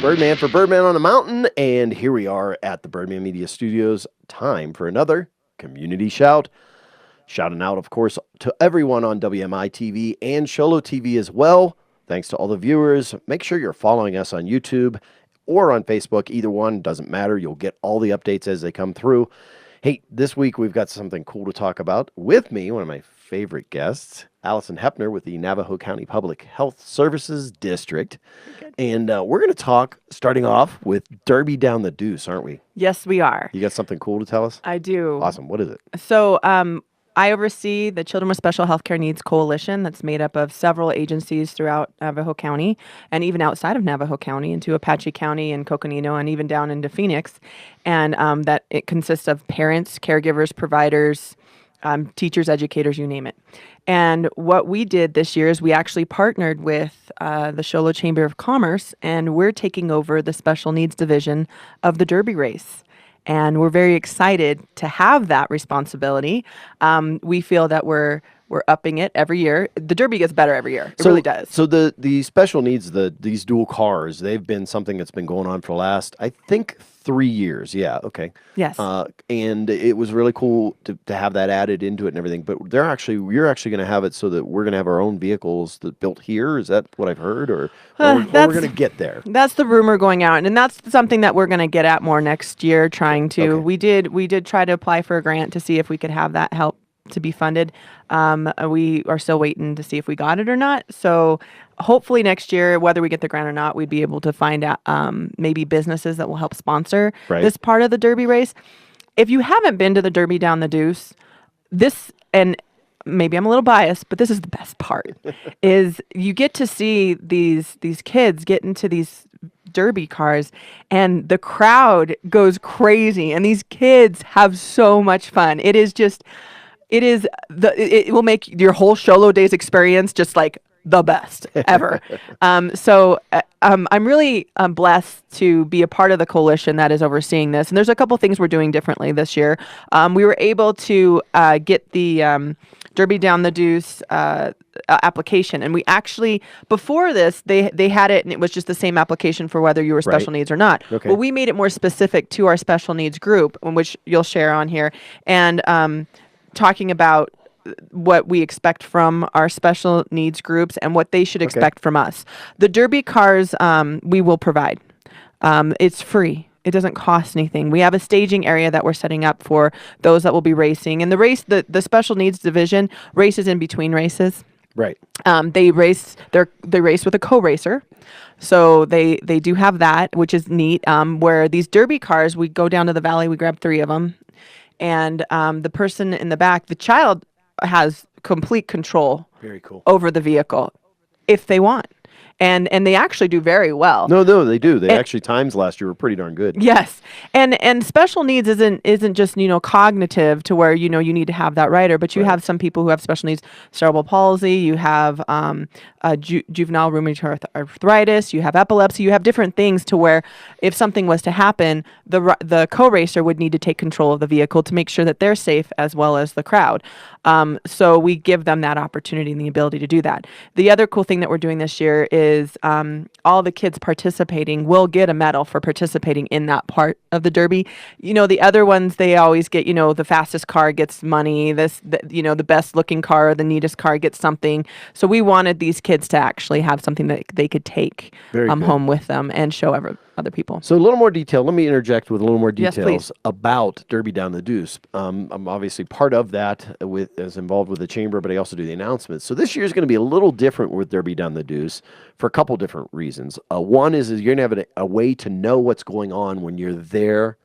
Birdman for Birdman on the Mountain, and here we are at the Birdman Media Studios. Time for another community shout. Shouting out, of course, to everyone on WMI-TV and Sholo TV as well. Thanks to all the viewers. Make sure you're following us on YouTube or on Facebook. Either one, doesn't matter. You'll get all the updates as they come through. Hey, this week we've got something cool to talk about. With me, one of my favorite guests, Allision Hephner with the Navajo County Public Health Services District. And we're going to talk, starting off with Derby Down the Deuce, aren't we? Yes, we are. You got something cool to tell us? I do. Awesome. What is it? So I oversee the Children with Special Healthcare Needs Coalition that's made up of several agencies throughout Navajo County and even outside of Navajo County into Apache County and Coconino and even down into Phoenix. And that it consists of parents, caregivers, providers, teachers, educators, you name it. And what we did this year is we actually partnered with the Sholo Chamber of Commerce, and we're taking over the Special Needs Division of the Derby race. And we're very excited to have that responsibility. We feel that we're upping it every year. The Derby gets better every year. It really does. So the special needs, these dual cars, they've been something that's been going on for the last, I think, 3 years. Yeah, okay. Yes. And it was really cool to have that added into it and everything. But you're actually going to have it so that we're going to have our own vehicles that built here. Is that what I've heard, or we're going to get there? That's the rumor going out, and that's something that we're going to get at more next year. Trying to, Okay. we did try to apply for a grant to see if we could have that help to be funded. We are still waiting to see if we got it or not. So hopefully next year, whether we get the grant or not, we'd be able to find out maybe businesses that will help sponsor this part of the Derby race. If you haven't been to the Derby Down the Deuce, and maybe I'm a little biased, but this is the best part, is you get to see these kids get into these Derby cars, and the crowd goes crazy, and these kids have so much fun. It will make your whole Sholo Days experience just like the best ever. So I'm really blessed to be a part of the coalition that is overseeing this. And there's a couple things we're doing differently this year. We were able to get the Derby Down the Deuce application. And we actually, before this, they had it, and it was just the same application for whether you were special needs or not. Okay. Well, we made it more specific to our special needs group, which you'll share on here. And talking about what we expect from our special needs groups and what they should expect from us. The Derby cars we will provide. It's free. It doesn't cost anything. We have a staging area that we're setting up for those that will be racing. And the special needs division races in between races. Right. They race with a co-racer. So they do have that, which is neat. Where these Derby cars, we go down to the valley, we grab 3 of them. And the person in the back, the child, has complete control over the vehicle if they want. And they actually do very well. No, they do. Actually, times last year were pretty darn good. Yes. And special needs isn't just, cognitive to where, you need to have that rider, but you have some people who have special needs, cerebral palsy, you have juvenile rheumatoid arthritis, you have epilepsy, you have different things to where if something was to happen, the co-racer would need to take control of the vehicle to make sure that they're safe as well as the crowd. So we give them that opportunity and the ability to do that. The other cool thing that we're doing this year is all the kids participating will get a medal for participating in that part of the Derby. The other ones, they always get, the fastest car gets money, the best looking car or the neatest car gets something. So we wanted these kids to actually have something that they could take home with them and show other people. So a little more detail. Let me interject with a little more Yes, details please. about Derby Down the Deuce. I'm obviously part of that as involved with the chamber, but I also do the announcements. So this year is going to be a little different with Derby Down the Deuce for a couple different reasons. One is you're going to have a way to know what's going on when you're there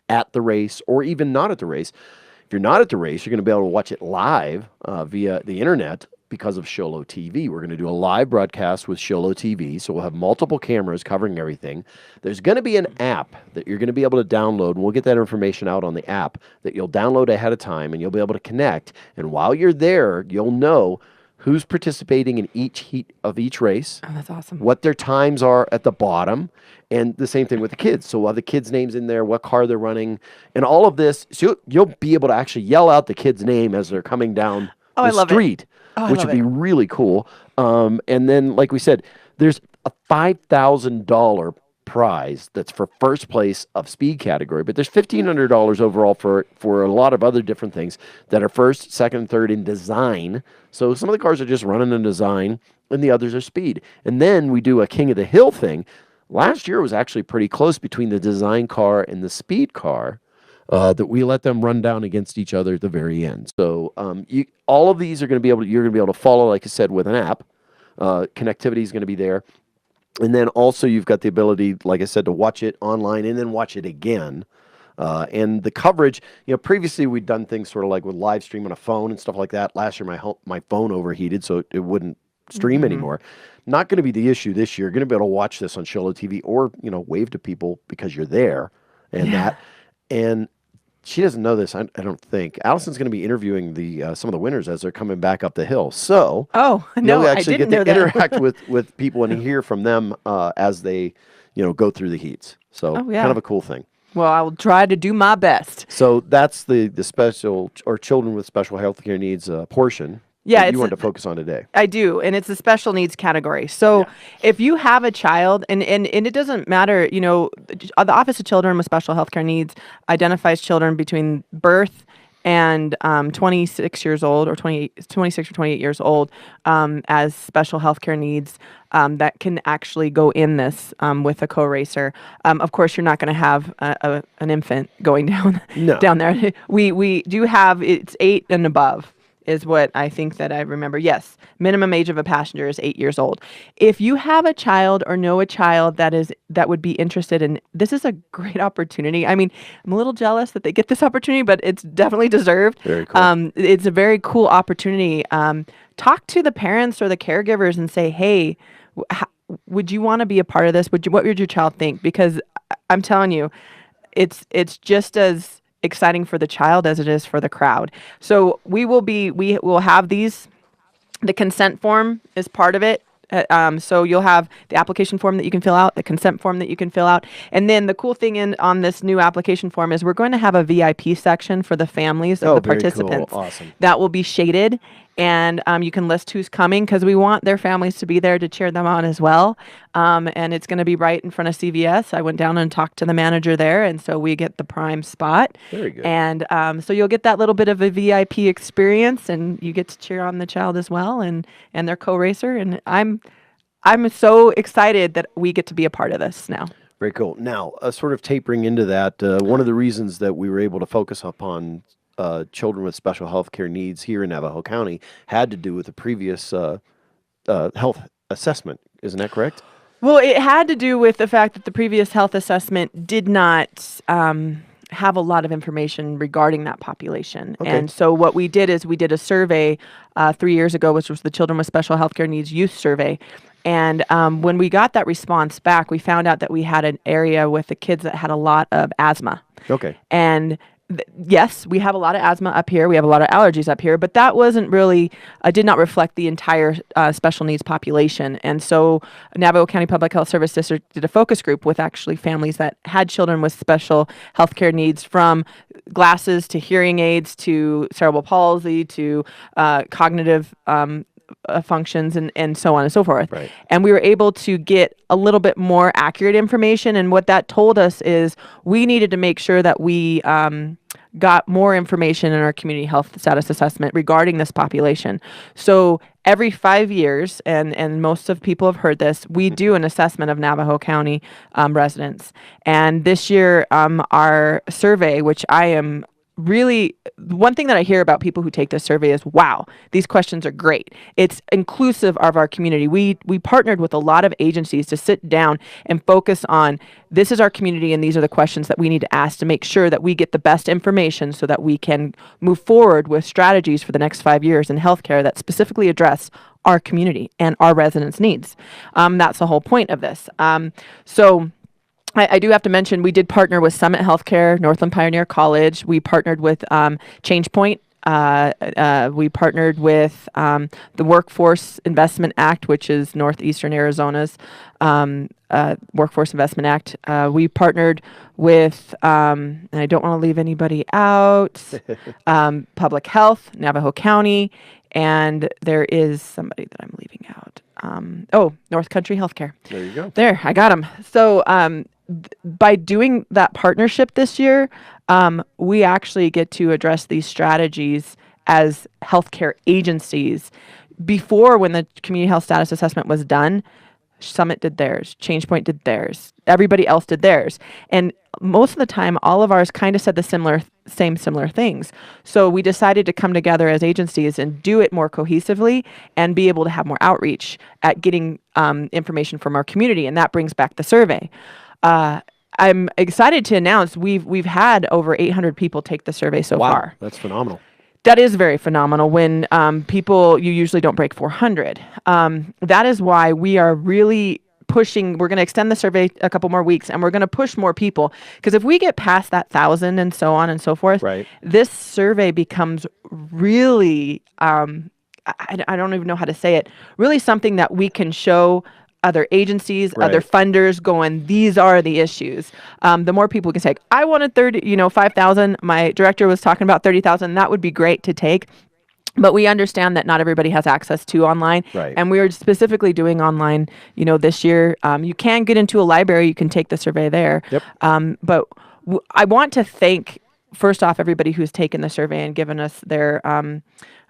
at the race or even not at the race. If you're not at the race, you're going to be able to watch it live via the internet because of Sholo TV. We're going to do a live broadcast with Sholo TV, so we'll have multiple cameras covering everything. There's going to be an app that you're going to be able to download, and we'll get that information out on the app that you'll download ahead of time, and you'll be able to connect. And while you're there, you'll know who's participating in each heat of each race. Oh, that's awesome. What their times are at the bottom, and the same thing with the kids. So we'll have the kids' names in there, what car they're running, and all of this. So you'll be able to actually yell out the kid's name as they're coming down the street. Which would be really cool. And then, like we said, there's a $5,000 prize that's for first place of speed category, but there's $1,500 overall for a lot of other different things that are first, second, third in design. So some of the cars are just running in design, and the others are speed. And then we do a King of the Hill thing. Last year was actually pretty close between the design car and the speed car. That we let them run down against each other at the very end. So all of these are going to be you're going to be able to follow, like I said, with an app. Connectivity is going to be there. And then also you've got the ability, like I said, to watch it online and then watch it again. And the coverage, previously we'd done things sort of like with live stream on a phone and stuff like that. Last year my phone overheated, so it wouldn't stream anymore. Not going to be the issue this year. You're going to be able to watch this on Shiloh TV or, wave to people because you're there and that. And she doesn't know this, I don't think. Allison's going to be interviewing some of the winners as they're coming back up the hill. So no, you'll I actually didn't get know to that. interact with people and hear from them as they, go through the heats. So kind of a cool thing. Well, I will try to do my best. So that's the special or children with special healthcare needs portion. Yeah, that you want to focus on today. I do, and it's a special needs category. So if you have a child, and it doesn't matter, the Office of Children with Special Healthcare Needs identifies children between birth and 26 years old or 26 or 28 years old as special healthcare needs that can actually go in this with a co-racer. Of course, you're not going to have an infant going down there. We do have, it's 8 and above. Is what I think that I remember. Yes, minimum age of a passenger is 8 years old. If you have a child or know a child that would be interested in, this is a great opportunity. I mean, I'm a little jealous that they get this opportunity, but it's definitely deserved. Very cool. It's a very cool opportunity. Talk to the parents or the caregivers and say, hey, would you want to be a part of this? What would your child think? Because I'm telling you, it's just as exciting for the child as it is for the crowd. So we will have these. The consent form is part of it. So you'll have the application form that you can fill out, the consent form that you can fill out. And then the cool thing on this new application form is we're going to have a VIP section for the families of the participants. Cool. Awesome. That will be shaded. And you can list who's coming because we want their families to be there to cheer them on as well. And it's going to be right in front of CVS. I went down and talked to the manager there, and so we get the prime spot. Very good. And so you'll get that little bit of a VIP experience, and you get to cheer on the child as well and their co-racer. And I'm so excited that we get to be a part of this now. Very cool. Now, sort of tapering into that, one of the reasons that we were able to focus upon children with special health care needs here in Navajo County had to do with the previous health assessment. Isn't that correct? Well, it had to do with the fact that the previous health assessment did not have a lot of information regarding that population. Okay. And so what we did is we did a survey 3 years ago, which was the Children with Special Healthcare Needs Youth Survey. And when we got that response back, we found out that we had an area with the kids that had a lot of asthma. Okay. And yes, we have a lot of asthma up here. We have a lot of allergies up here, but that wasn't really, did not reflect the entire special needs population. And so Navajo County Public Health Service District did a focus group with actually families that had children with special healthcare needs, from glasses to hearing aids to cerebral palsy to cognitive functions and so on and so forth. Right. And we were able to get a little bit more accurate information. And what that told us is we needed to make sure that we got more information in our community health status assessment regarding this population. So every 5 years, and most of people have heard this, we do an assessment of Navajo County residents. And this year, our survey, which I am really, one thing that I hear about people who take this survey is, wow, these questions are great. It's inclusive of our community. We partnered with a lot of agencies to sit down and focus on, this is our community and these are the questions that we need to ask to make sure that we get the best information so that we can move forward with strategies for the next 5 years in healthcare that specifically address our community and our residents' needs. That's the whole point of this. So I do have to mention, we did partner with Summit Healthcare, Northland Pioneer College. We partnered with ChangePoint. We partnered with the Workforce Investment Act, which is Northeastern Arizona's Workforce Investment Act. We partnered with, and I don't want to leave anybody out, Public Health, Navajo County, and there is somebody that I'm leaving out. North Country Healthcare. There you go. There, I got them. So by doing that partnership this year, we actually get to address these strategies as healthcare agencies. Before, when the community health status assessment was done, Summit did theirs, ChangePoint did theirs, everybody else did theirs. And most of the time, all of ours kind of said the similar things. So we decided to come together as agencies and do it more cohesively and be able to have more outreach at getting information from our community. And that brings back the survey. I'm excited to announce we've had over 800 people take the survey so far. That's phenomenal. That is very phenomenal. When you usually don't break 400. That is why we are really pushing. We're going to extend the survey a couple more weeks, and we're going to push more people. Because if we get past that 1,000 and so on and so forth, right, this survey becomes really, I don't even know how to say it, really something that we can show other agencies, right, other funders going, these are the issues. The more people can say, I wanted 5,000. My director was talking about 30,000. That would be great to take. But we understand that not everybody has access to online. Right. And we are specifically doing online, this year. You can get into a library. You can take the survey there. Yep. But I want to thank, first off, everybody who's taken the survey and given us their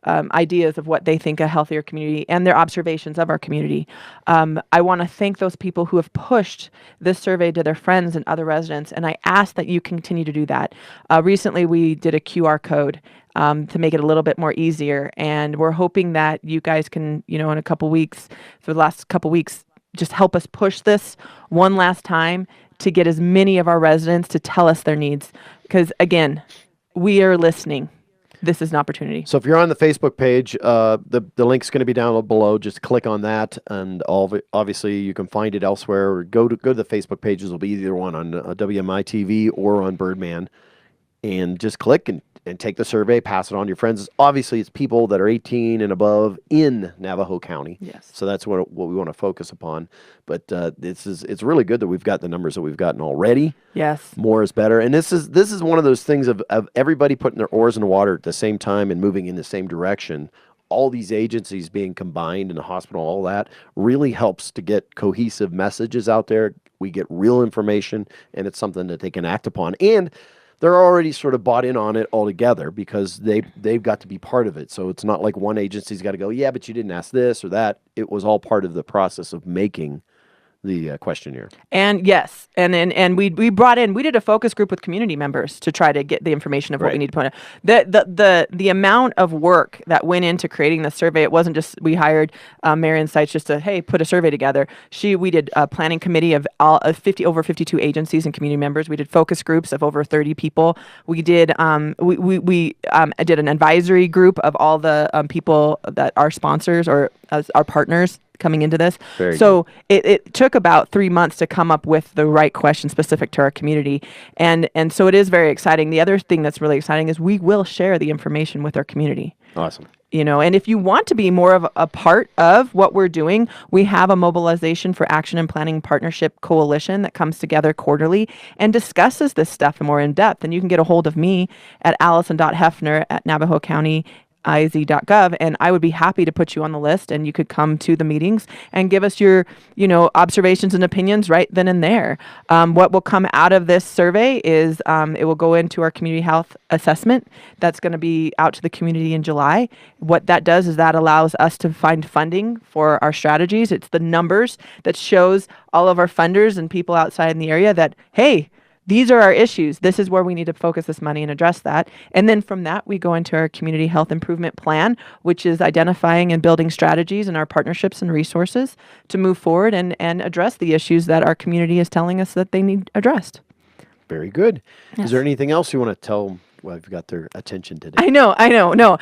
ideas of what they think a healthier community and their observations of our community. I want to thank those people who have pushed this survey to their friends and other residents, and I ask that you continue to do that. Recently, we did a QR code to make it a little bit more easier, and we're hoping that you guys can, in a couple weeks, for the last couple weeks, just help us push this one last time to get as many of our residents to tell us their needs. Because, again, we are listening. This is an opportunity. So if you're on the Facebook page, the link's going to be down below. Just click on that, and obviously you can find it elsewhere. Go to the Facebook pages. Will be either one on WMI-TV or on Birdman, and just click and take the survey. Pass it on to your friends. Obviously, it's people that are 18 and above in Navajo County. Yes. So that's what we want to focus upon. But it's really good that we've got the numbers that we've gotten already. Yes. More is better. And this is one of those things of everybody putting their oars in the water at the same time and moving in the same direction. All these agencies being combined in the hospital, all that really helps to get cohesive messages out there. We get real information, and it's something that they can act upon. And they're already sort of bought in on it altogether because they've got to be part of it. So it's not like one agency's got to go, yeah, but you didn't ask this or that. It was all part of the process of making the questionnaire. And yes, and we brought in, we did a focus group with community members to try to get the information of what we need to put in. The amount of work that went into creating the survey, it wasn't just we hired Marion Seitz just to put a survey together. We did a planning committee of over 52 agencies and community members. We did focus groups of over 30 people. We did we did an advisory group of all the people that are sponsors or as our partners coming into this. So it took about 3 months to come up with the right question specific to our community. And so it is very exciting. The other thing that's really exciting is we will share the information with our community. Awesome. And if you want to be more of a part of what we're doing, we have a Mobilization for Action and Planning Partnership Coalition that comes together quarterly and discusses this stuff more in depth. And you can get a hold of me at allison.hephner@navajocounty.iz.gov, and I would be happy to put you on the list, and you could come to the meetings and give us your, observations and opinions right then and there. What will come out of this survey is it will go into our community health assessment. That's going to be out to the community in July. What that does is that allows us to find funding for our strategies. It's the numbers that shows all of our funders and people outside in the area that, hey, these are our issues. This is where we need to focus this money and address that. And then from that, we go into our community health improvement plan, which is identifying and building strategies and our partnerships and resources to move forward and address the issues that our community is telling us that they need addressed. Very good. Yes. Is there anything else you want to tell? Well, I've got their attention today. I know. No,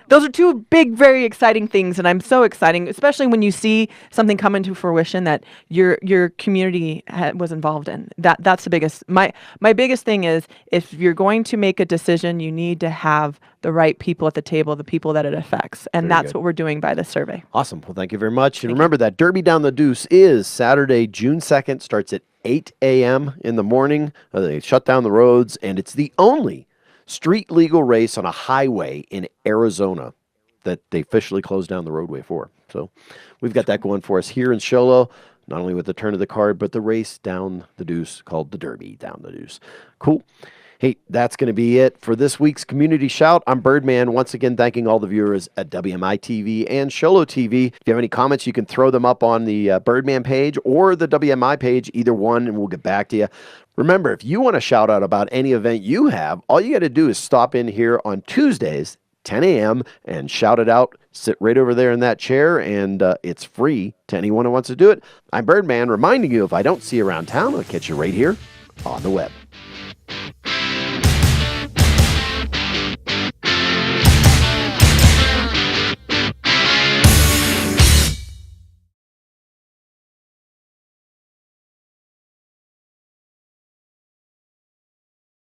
those are two big, very exciting things. And I'm so exciting, especially when you see something come into fruition that your community was involved in. That's the biggest, my biggest thing is if you're going to make a decision, you need to have the right people at the table, the people that it affects. And that's what we're doing by this survey. Awesome. Well, thank you very much. And remember that Derby Down the Deuce is Saturday, June 2nd, starts at 8 a.m. in the morning. They shut down the roads, and it's the only street legal race on a highway in Arizona. that they officially closed down the roadway for. So we've got that going for us here in Show Low, not only with the turn of the card, but the race down the Deuce called the Derby Down the Deuce. Cool. Hey, that's going to be it for this week's Community Shout. I'm Birdman, once again thanking all the viewers at WMI-TV and Sholo TV. If you have any comments, you can throw them up on the Birdman page or the WMI page, either one, and we'll get back to you. Remember, if you want to shout out about any event you have, all you got to do is stop in here on Tuesdays, 10 a.m., and shout it out. Sit right over there in that chair, and it's free to anyone who wants to do it. I'm Birdman, reminding you, if I don't see you around town, I'll catch you right here on the web.